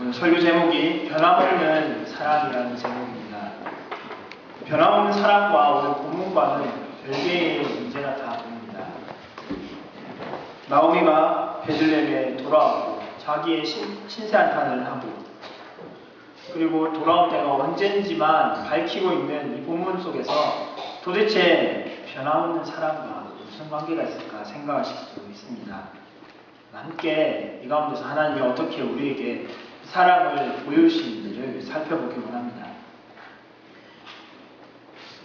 오늘 설교 제목이 변함없는 사랑이라는 제목입니다. 변함없는 사랑과 오늘 본문과는 별개의 문제가 다 보입니다. 나오미가 베들레헴에 돌아왔고 자기의 신세 한탄을 하고 그리고 돌아올 때가 언젠지만 밝히고 있는 이 본문 속에서 도대체 변함없는 사랑과 무슨 관계가 있을까 생각하실 수 있습니다. 함께 이 가운데서 하나님이 어떻게 우리에게 사랑을 보여주시는지를 살펴보기 원합니다.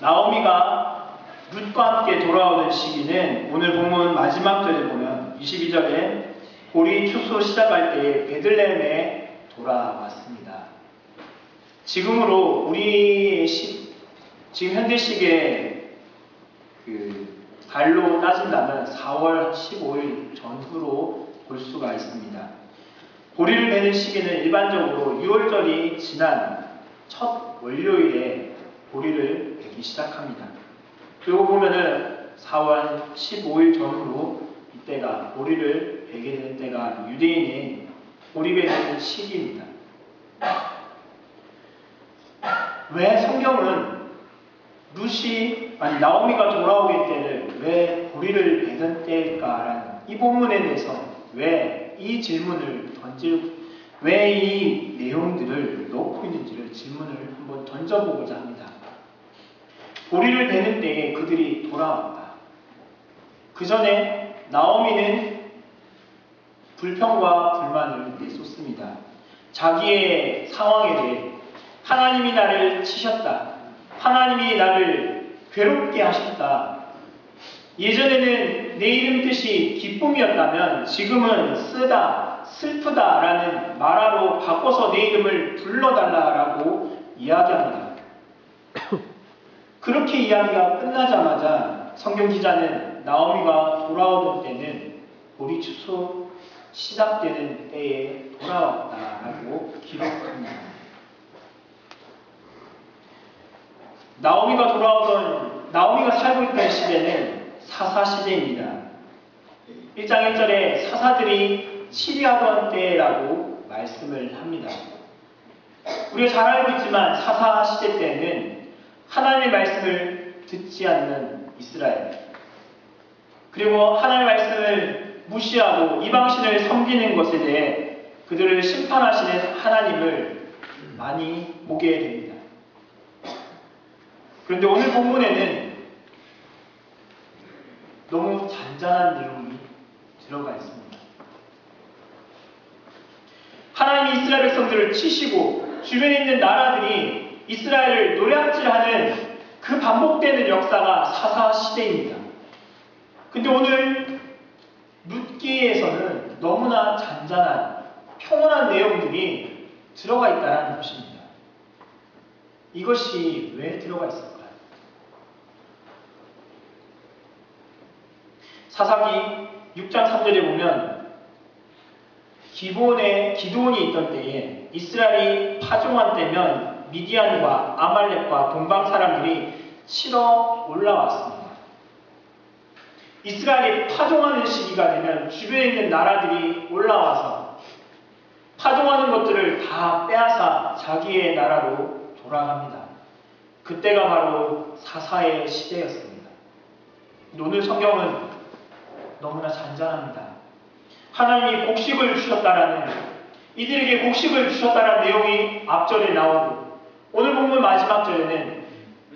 나오미가 룻과 함께 돌아오는 시기는 오늘 본문 마지막 절에 보면 22절에 보리 추수 시작할 때에 베들레헴에 돌아왔습니다. 지금으로 우리의 지금 현대식의 달로 따진다면 4월 15일 전후로 볼 수가 있습니다. 보리를 베는 시기는 일반적으로 6월절이 지난 첫 월요일에 보리를 베기 시작합니다. 그리고 보면은 4월 15일 전후로 이때가 보리를 베게 되는 때가 유대인의 보리 베는 시기입니다. 왜 성경은 나오미가 돌아오기 때를 왜 보리를 베던 때일까라는 이 본문에 대해서 왜 이 질문을 왜 이 내용들을 넣고 있는지를 질문을 한번 던져보고자 합니다. 보리를 베는 때에 그들이 돌아왔다. 그 전에 나오미는 불평과 불만을 내쏟습니다. 자기의 상황에 대해 하나님이 나를 치셨다. 하나님이 나를 괴롭게 하셨다. 예전에는 내 이름 뜻이 기쁨이었다면 지금은 쓰다, 슬프다라는 말하로 바꿔서 내 이름을 불러달라라고 이야기합니다. 그렇게 이야기가 끝나자마자 성경 기자는 나오미가 돌아오던 때는 보리 추수 시작되는 때에 돌아왔다라고 기록합니다. 나오미가 살고 있던 시대는 사사시대입니다. 1장 1절에 사사들이 치리하던 때라고 말씀을 합니다. 우리가 잘 알고 있지만 사사시대 때는 하나님의 말씀을 듣지 않는 이스라엘, 그리고 하나님의 말씀을 무시하고 이방신을 섬기는 것에 대해 그들을 심판하시는 하나님을 많이 보게 됩니다. 그런데 오늘 본문에는 너무 잔잔한 내용이 들어가 있습니다. 하나님이 이스라엘 백성들을 치시고 주변에 있는 나라들이 이스라엘을 노략질하는 그 반복되는 역사가 사사시대입니다. 근데 오늘 룻기에서는 너무나 잔잔한 평온한 내용들이 들어가 있다는 것입니다. 이것이 왜 들어가 있을까요? 사사기 6장 3절에 보면 기드온이 있던 때에 이스라엘이 파종한 때면 미디안과 아말렉과 동방 사람들이 치러 올라왔습니다. 이스라엘이 파종하는 시기가 되면 주변에 있는 나라들이 올라와서 파종하는 것들을 다 빼앗아 자기의 나라로 돌아갑니다. 그때가 바로 사사의 시대였습니다. 오늘 성경은 너무나 잔잔합니다. 하나님이 곡식을 주셨다라는, 이들에게 곡식을 주셨다라는 내용이 앞절에 나오고 오늘 본문 마지막 절에는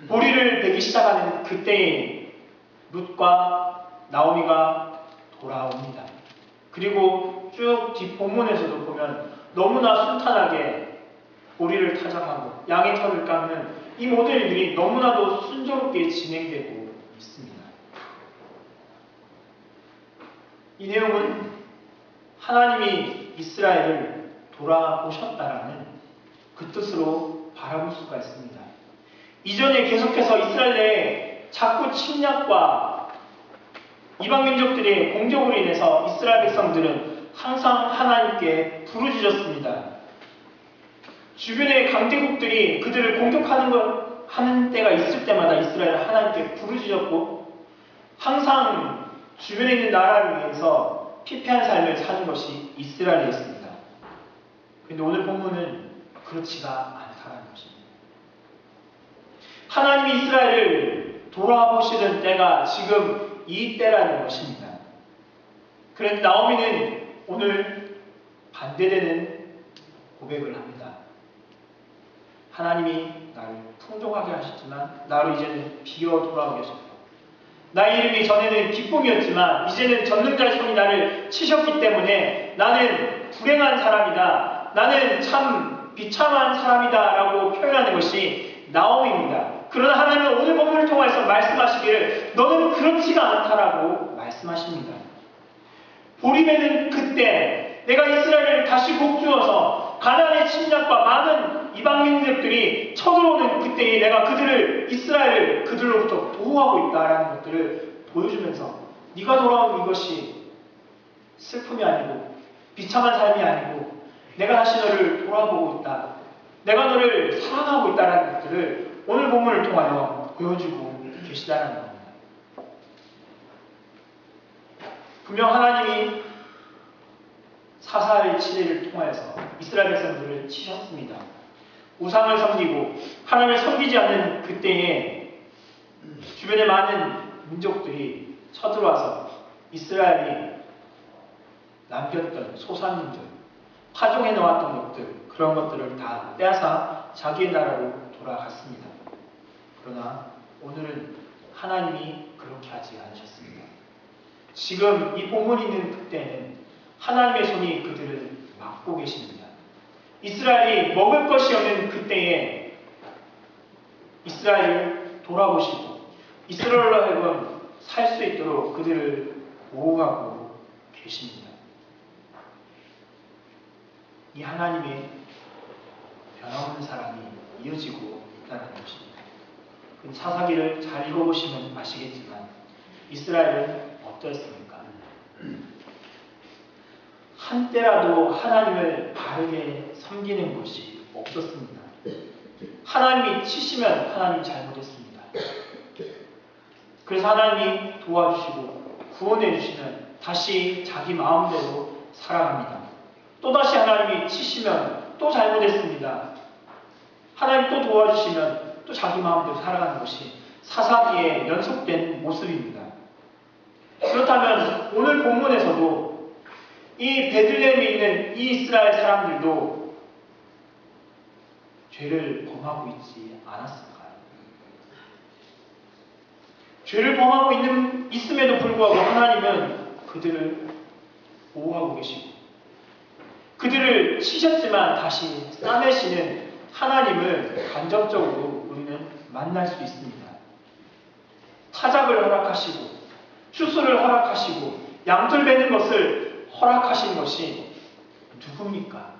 보리를 베기 시작하는 그때에 룻과 나오미가 돌아옵니다. 그리고 쭉 뒷본문에서도 보면 너무나 순탄하게 보리를 타작하고 양의 털을 깎는 이 모든 일들이 너무나도 순조롭게 진행되고 있습니다. 이 내용은 하나님이 이스라엘을 돌아보셨다라는 그 뜻으로 바라볼 수가 있습니다. 이전에 계속해서 이스라엘 내에 자꾸 침략과 이방 민족들의 공격으로 인해서 이스라엘 백성들은 항상 하나님께 부르짖었습니다. 주변의 강대국들이 그들을 공격하는 때가 있을 때마다 이스라엘은 하나님께 부르짖었고 항상 주변에 있는 나라를 위해서 피폐한 삶을 사는 것이 이스라엘이었습니다. 근데 오늘 본문은 그렇지가 않다는 것입니다. 하나님이 이스라엘을 돌아보시는 때가 지금 이 때라는 것입니다. 그런데 나오미는 오늘 반대되는 고백을 합니다. 하나님이 나를 풍족하게 하셨지만 나로 이제는 비어 돌아오게 하셨고, 나의 이름이 전에는 기쁨이었지만 이제는 전능자의 손이 나를 치셨기 때문에 나는 불행한 사람이다, 나는 참 비참한 사람이다 라고 표현하는 것이 나오미입니다. 그러나 하나님은 오늘 본문을 통해서 말씀하시기를 너는 그렇지가 않다라고 말씀하십니다. 보리매는 그때 내가 이스라엘을 다시 복주어서 가나안의 침략과 많은 이방 민족들이 쳐들어오는 그때에 내가 이스라엘을 그들로부터 보호하고 있다라는 것들을 보여주면서 네가 돌아온 이것이 슬픔이 아니고 비참한 삶이 아니고 내가 다시 너를 돌아보고 있다, 내가 너를 사랑하고 있다라는 것들을 오늘 본문을 통하여 보여주고 계시다는 겁니다. 분명 하나님이 사사의 치례를 통하여서 이스라엘 백성들을 치셨습니다. 우상을 섬기고 하나님을 섬기지 않는 그때에 주변의 많은 민족들이 쳐들어와서 이스라엘이 남겼던 소산민들, 파종해 놓았던 것들, 그런 것들을 다 빼앗아 자기의 나라로 돌아갔습니다. 그러나 오늘은 하나님이 그렇게 하지 않으셨습니다. 지금 이 본문이 있는 그때는 하나님의 손이 그들을 막고 계십니다. 이스라엘이 먹을 것이 없는 그때에 이스라엘을 돌아보시고 이스라엘로 하여금 살 수 있도록 그들을 보호하고 계십니다. 이 하나님의 변함없는 사랑이 이어지고 있다는 것입니다. 사사기를 잘 읽어보시면 아시겠지만 이스라엘은 어떠했습니까? 한때라도 하나님을 바르게 섬기는 것이 없었습니다. 하나님이 치시면 하나님이 잘못했습니다. 그래서 하나님이 도와주시고 구원해 주시면 다시 자기 마음대로 살아갑니다. 또다시 하나님이 치시면 또 잘못했습니다. 하나님 또 도와주시면 또 자기 마음대로 살아가는 것이 사사기의 연속된 모습입니다. 그렇다면 오늘 본문에서도 이 베들레헴에 있는 이 이스라엘 사람들도 죄를 범하고 있지 않았을까요? 죄를 범하고 있음에도 불구하고 하나님은 그들을 보호하고 계시고 그들을 치셨지만 다시 싸매시는 하나님을 간접적으로 우리는 만날 수 있습니다. 타작을 허락하시고 추수를 허락하시고 양털 베는 것을 허락하신 것이 누굽니까?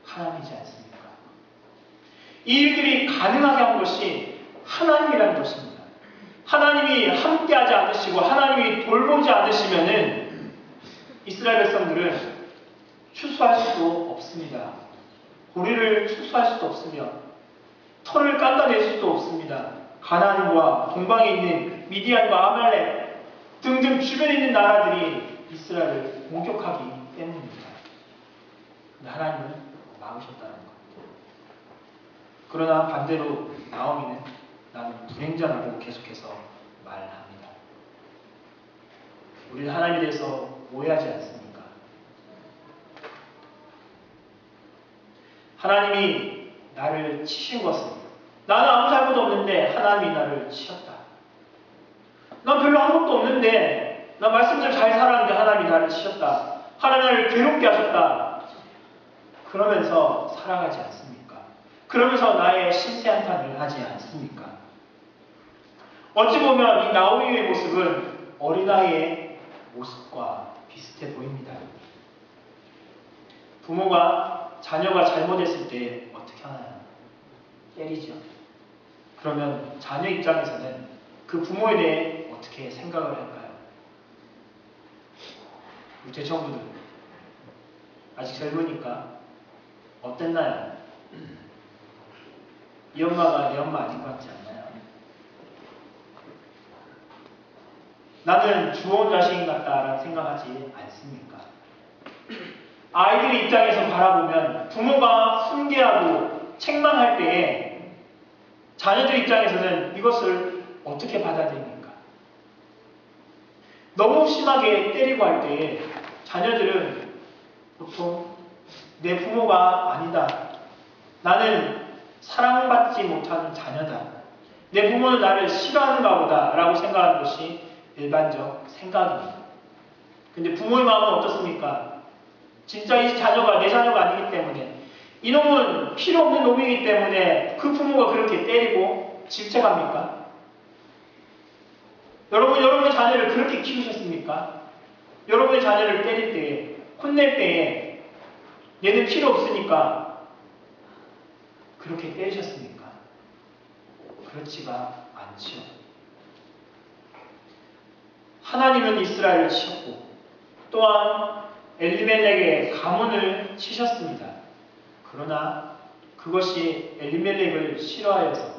하나님이지 않습니까? 이 일들이 가능하게 한 것이 하나님이라는 것입니다. 하나님이 함께하지 않으시고 하나님이 돌보지 않으시면은 이스라엘 백성들은 추수할 수도 없습니다. 보리를 추수할 수도 없으며 털을 깎아낼 수도 없습니다. 가나안과 동방에 있는 미디안과 아말렉 등등 주변에 있는 나라들이 이스라엘을 공격하기 때문입니다. 근데 하나님은 막으셨다는 겁니다. 그러나 반대로 나오미는 나는 불행자라고 계속해서 말합니다. 우리는 하나님에 대해서 오해하지 않습니까? 하나님이 나를 치신 것은 나는 아무 잘못 없는데 하나님이 나를 치셨다. 난 별로 아무것도 없는데 난 말씀대로 잘 살았는데 하나님이 나를 치셨다. 하나님이 나를 괴롭게 하셨다. 그러면서 살아가지 않습니까? 그러면서 나의 신세한탄을 하지 않습니까? 어찌 보면 이 나오미의 모습은 어린아이의 모습과 비슷해 보입니다. 부모가 자녀가 잘못했을 때 어떻게 하나요? 때리죠. 그러면 자녀 입장에서는 그 부모에 대해 어떻게 생각을 할까요? 우리 대청부들 아직 젊으니까 어땠나요? 이 엄마가 내 엄마 아닌 것 같지 않나요? 나는 주온 자식인 같다라는 생각하지 않습니까? 아이들의 입장에서 바라보면 부모가 훈계하고 책망할 때에 자녀들 입장에서는 이것을 어떻게 받아들입니까? 너무 심하게 때리고 할 때에 자녀들은 보통 내 부모가 아니다. 나는 사랑받지 못하는 자녀다. 내 부모는 나를 싫어하는가 보다 라고 생각하는 것이 일반적 생각입니다. 근데 부모의 마음은 어떻습니까? 진짜 이 자녀가 내 자녀가 아니기 때문에 이놈은 필요 없는 놈이기 때문에 그 부모가 그렇게 때리고 질책합니까? 여러분의 자녀를 그렇게 키우셨습니까? 여러분의 자녀를 때릴 때에, 혼낼 때에 얘는 필요 없으니까 그렇게 때리셨습니까? 그렇지가 않지요. 하나님은 이스라엘을 치셨고 또한 엘리멜렉의 가문을 치셨습니다. 그러나 그것이 엘리멜렉을 싫어하여서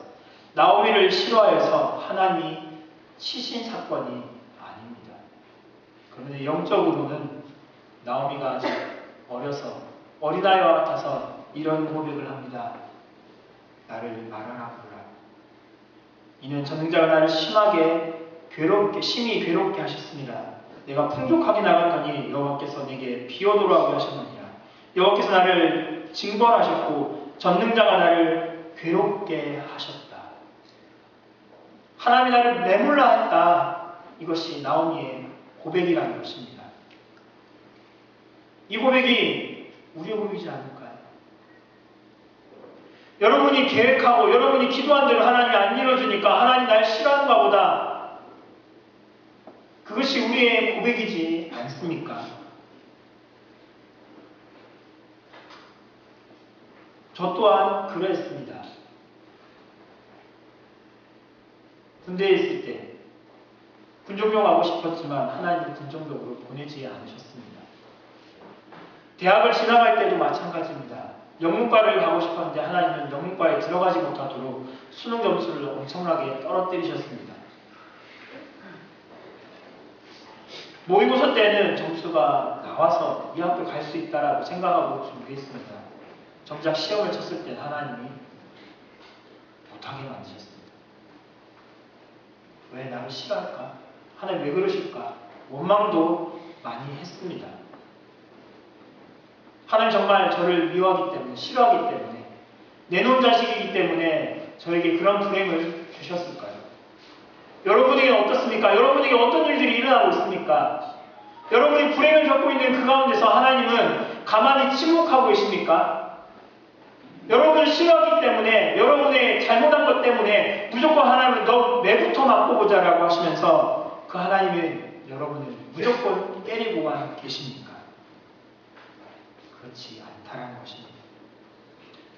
나오미를 싫어하여서 하나님이 치신 사건이 아닙니다. 그런데 영적으로는 나오미가 아직 어려서 어린아이와 같아서 이런 고백을 합니다. 나를 말하라 부르라. 이는 전능자가 나를 심히 괴롭게 하셨습니다. 내가 풍족하게 나갔더니 여호와께서 내게 비오도록 하셨느니라. 여호와께서 나를 징벌하셨고 전능자가 나를 괴롭게 하셨다. 하나님이 나를 매몰라 했다. 이것이 나오미의 고백이라는 것입니다. 이 고백이 우리의 고백이지 않을까요? 여러분이 계획하고 여러분이 기도한 대로 하나님이 안 이루어주니까 하나님 날 싫어하는가 보다. 그것이 우리의 고백이지 않습니까? 저 또한 그랬습니다. 군대에 있을 때 군종교 가고 싶었지만 하나님은 군종교로 보내지 않으셨습니다. 대학을 지나갈 때도 마찬가지입니다. 영문과를 가고 싶었는데 하나님은 영문과에 들어가지 못하도록 수능 점수를 엄청나게 떨어뜨리셨습니다. 모의고사 때는 점수가 나와서 이 학교 갈 수 있다라고 생각하고 준비했습니다. 정작 시험을 쳤을 때 하나님이 못하게 만드셨습니다. 왜 나를 싫어할까? 하나님 왜 그러실까? 원망도 많이 했습니다. 하나님 정말 저를 미워하기 때문에, 싫어하기 때문에, 내놓은 자식이기 때문에 저에게 그런 불행을 주셨을까요? 여러분에게는 어떻습니까? 여러분에게 어떤 일들이 일어나고 있습니까? 여러분이 불행을 겪고 있는 그 가운데서 하나님은 가만히 침묵하고 계십니까? 여러분을 싫어하기 때문에, 여러분의 잘못한 것 때문에 무조건 하나님은 너 내부터 맞고 보자라고 하시면서 그 하나님은 여러분을 무조건 때리고만 계십니까? 그렇지 않다라는 것입니다.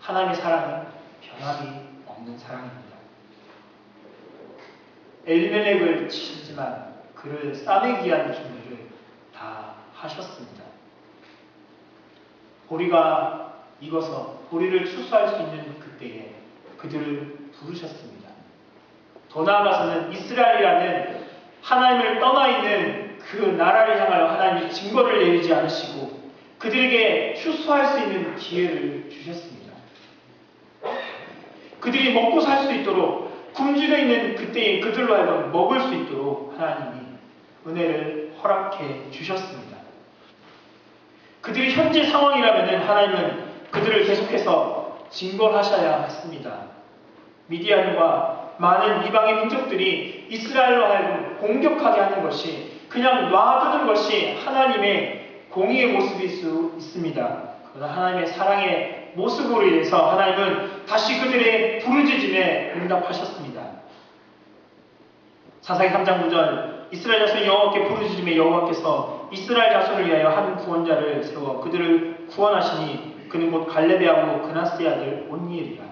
하나님의 사랑은 변함이 없는 사랑입니다. 엘리멜렉을 치시지만 그를 싸매기 위한 준비를 다 하셨습니다. 보리가 익어서 보리를 추수할 수 있는 그때에 그들을 부르셨습니다. 더 나아가서는 이스라엘이라는 하나님을 떠나 있는 그 나라를 향하여 하나님이 징벌을 내리지 않으시고 그들에게 추수할 수 있는 기회를 주셨습니다. 그들이 먹고 살 수 있도록 굶주려 있는 그때에 그들로 하여금 먹을 수 있도록 하나님이 은혜를 허락해 주셨습니다. 그들이 현재 상황이라면 하나님은 그들을 계속해서 징벌하셔야 했습니다. 미디안과 많은 이방의 민족들이 이스라엘로 하여금 공격하게 하는 것이 그냥 놔두는 것이 하나님의 공의의 모습일 수 있습니다. 그러나 하나님의 사랑의 모습으로 인해서 하나님은 다시 그들의 부르짖음에 응답하셨습니다. 사사기 3장 9절 이스라엘 자손이 여호와께 부르짖음에 여호와께서 이스라엘 자손을 위하여 한 구원자를 세워 그들을 구원하시니 그는 곧 갈렙의 그나스의 아들 온니엘이라.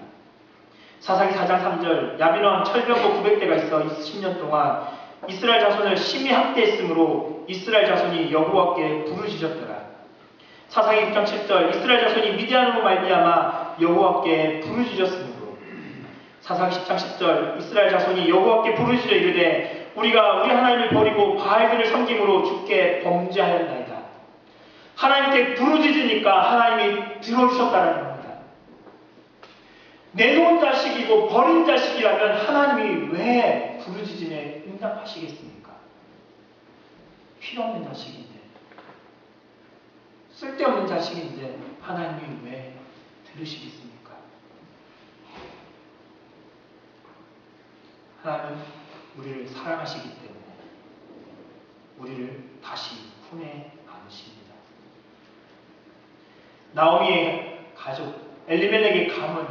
사사기 4장 3절 야빈 왕 철병거 900대가 있어 20년 동안 이스라엘 자손을 심히 학대했으므로 이스라엘 자손이 여호와께 부르짖었더라. 사사기 6장 7절 이스라엘 자손이 미디안으로 말미암아 여호와께 부르짖었으므로. 사사기 10장 10절 이스라엘 자손이 여호와께 부르짖어 이르되 우리가 우리 하나님을 버리고 바알들을 섬김으로 주께 범죄하였나이다. 하나님께 부르짖으니까 하나님이 들어주셨다는 겁니다. 내놓은 자식이고 버린 자식이라면 하나님이 왜 부르짖음에 응답하시겠습니까? 필요없는 자식인데, 쓸데없는 자식인데 하나님이 왜 들으시겠습니까? 하나님은 우리를 사랑하시기 때문에 우리를 다시 품에 안으십니다. 나오미의 가족 엘리멜렉의 가문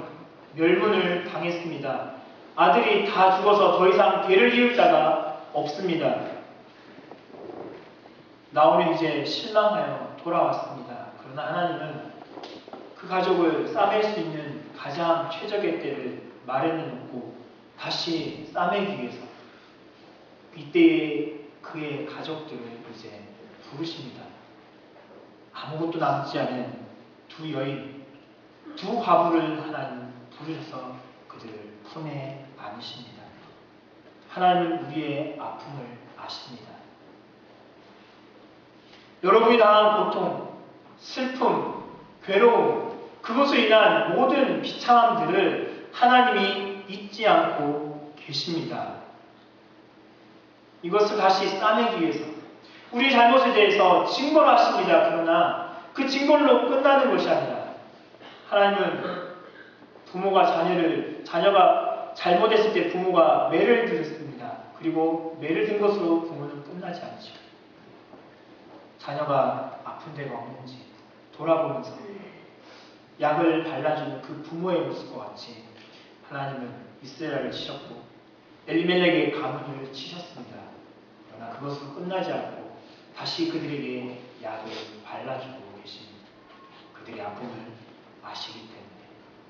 멸문을 당했습니다. 아들이 다 죽어서 더 이상 대를 이을 자가 없습니다. 나오미는 이제 실망하여 돌아왔습니다. 그러나 하나님은 그 가족을 싸맬 수 있는 가장 최적의 때를 마련해 놓고 다시 싸매기 위해서 이때에 그의 가족들을 이제 부르십니다. 아무것도 남지 않은 두 여인, 두 과부를 하나님 부르셔서 그들을 품에 안으십니다. 하나님은 우리의 아픔을 아십니다. 여러분이 당한 고통, 슬픔, 괴로움, 그것으로 인한 모든 비참함들을 하나님이 잊지 않고 계십니다. 이것을 다시 싸매기 위해서 우리 잘못에 대해서 증거를 하십니다. 그러나 그 증거로 끝나는 것이 아니라 하나님은 자녀가 잘못했을 때 부모가 매를 들었습니다. 그리고 매를 든 것으로 부모는 끝나지 않죠. 자녀가 아픈 데가 없는지 돌아보면서 약을 발라주는 그 부모의 모습과 같이 하나님은 이스라엘을 치셨고 엘리멜렉의 가문을 치셨습니다. 그러나 그것으로 끝나지 않고 다시 그들에게 약을 발라주고 계십니다. 그들의 아픔을 아시기 때문에.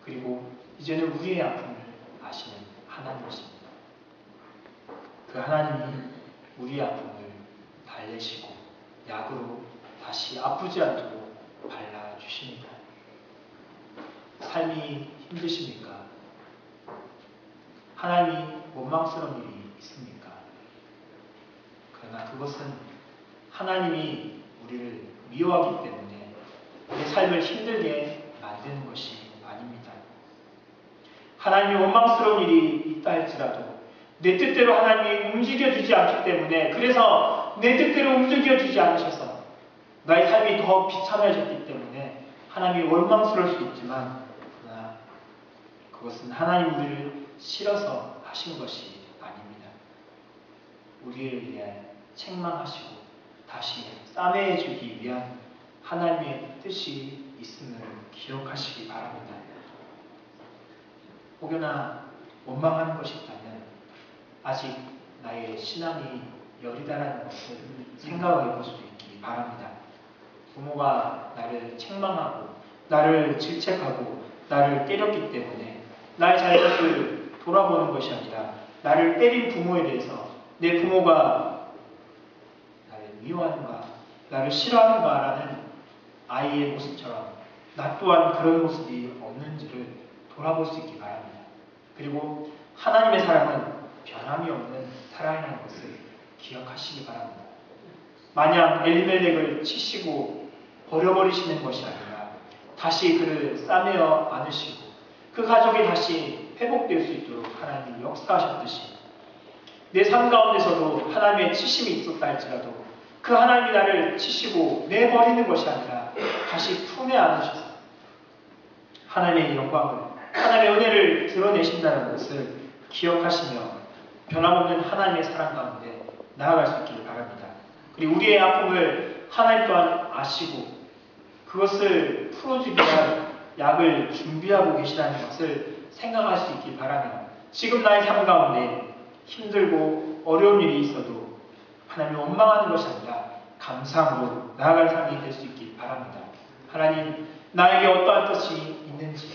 그리고 이제는 우리의 아픔을 아시는 하나님이십니다. 그 하나님이 우리의 아픔을 달래시고 약으로 다시 아프지 않도록 발라주십니다. 삶이 힘드십니까? 하나님이 원망스러운 일이 있습니까? 그러나 그것은 하나님이 우리를 미워하기 때문에 우리 삶을 힘들게 만드는 것이 아닙니다. 하나님이 원망스러운 일이 있다 할지라도 내 뜻대로 하나님이 움직여주지 않기 때문에, 그래서 내 뜻대로 움직여주지 않으셔서 나의 삶이 더 비참해졌기 때문에 하나님이 원망스러울 수 있지만, 그러나 그것은 하나님 우리를 싫어서 하신 것이 아닙니다. 우리를 위해 책망하시고 다시 싸매주기 위한 하나님의 뜻이 있음을 기억하시기 바랍니다. 혹여나 원망하는 것이 있다면 아직 나의 신앙이 여리다라는 것을 생각해 볼 수 있기 바랍니다. 부모가 나를 책망하고 나를 질책하고 나를 때렸기 때문에 나의 잘못을 돌아보는 것이 아니라 나를 때린 부모에 대해서 내 부모가 나를 미워하는가, 나를 싫어하는가라는 아이의 모습처럼 나 또한 그런 모습이 없는지를 돌아볼 수 있기 바랍니다. 그리고 하나님의 사랑은 변함이 없는 사랑이라는 것을 기억하시기 바랍니다. 만약 엘리멜렉을 치시고 버려버리시는 것이 아니라 다시 그를 싸매어 안으시고 그 가족이 다시 회복될 수 있도록 하나님이 역사하셨듯이 내 삶 가운데서도 하나님의 치심이 있었다 할지라도 그 하나님이 나를 치시고 내버리는 것이 아니라 다시 품에 안으셔서 하나님의 영광을, 하나님의 은혜를 드러내신다는 것을 기억하시며 변함없는 하나님의 사랑 가운데 나아갈 수 있기를 바랍니다. 그리고 우리의 아픔을 하나님 또한 아시고 그것을 풀어주기 위한 약을 준비하고 계시다는 것을 생각할 수 있기 바라며, 지금 나의 삶 가운데 힘들고 어려운 일이 있어도 하나님을 원망하는 것이 아니라 감사함으로 나아갈 삶이 될 수 있기 바랍니다. 하나님, 나에게 어떠한 뜻이 있는지,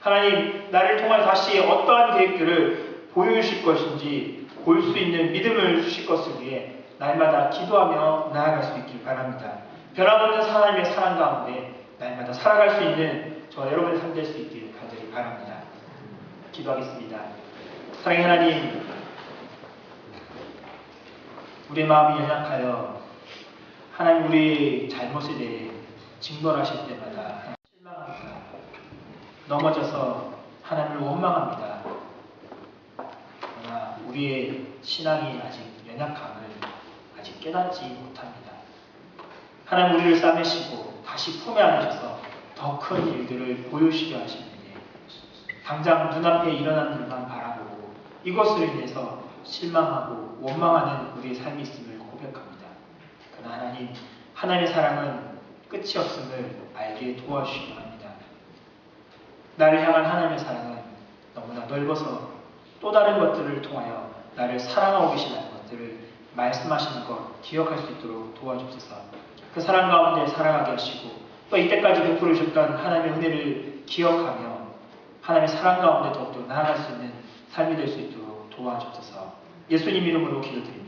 하나님 나를 통해 다시 어떠한 계획들을 보여주실 것인지 볼 수 있는 믿음을 주실 것을 위해 날마다 기도하며 나아갈 수 있길 바랍니다. 변함없는 하나님의 사랑 가운데 날마다 살아갈 수 있는 저 여러분의 삶 될 수 있길 간절히 바랍니다. 기도하겠습니다. 사랑의 하나님, 우리의 마음이 연약하여 하나님 우리의 잘못에 대해 징벌하실 때마다 실망합니다. 넘어져서 하나님을 원망합니다. 그러나 우리의 신앙이 아직 연약함을 아직 깨닫지 못합니다. 하나님 우리를 싸매시고 다시 품에 안으셔서 더 큰 일들을 보여주시려 하시는데 당장 눈앞에 일어난 일만 바라보고 이것으로 인해서 실망하고 원망하는 우리의 삶이 있음을 고백합니다. 그러나 하나님의 사랑은 끝이 없음을 알게 도와주시기 합니다. 나를 향한 하나님의 사랑은 너무나 넓어서 또 다른 것들을 통하여 나를 사랑하고 계시다는 것들을 말씀하시는 것 기억할 수 있도록 도와주옵소서. 그 사랑 가운데 살아가게 하시고 또 이때까지 베풀어 주셨던 하나님의 은혜를 기억하며 하나님의 사랑 가운데 더욱더 나아갈 수 있는 삶이 될 수 있도록 도와주옵소서. 예수님 이름으로 기도드립니다.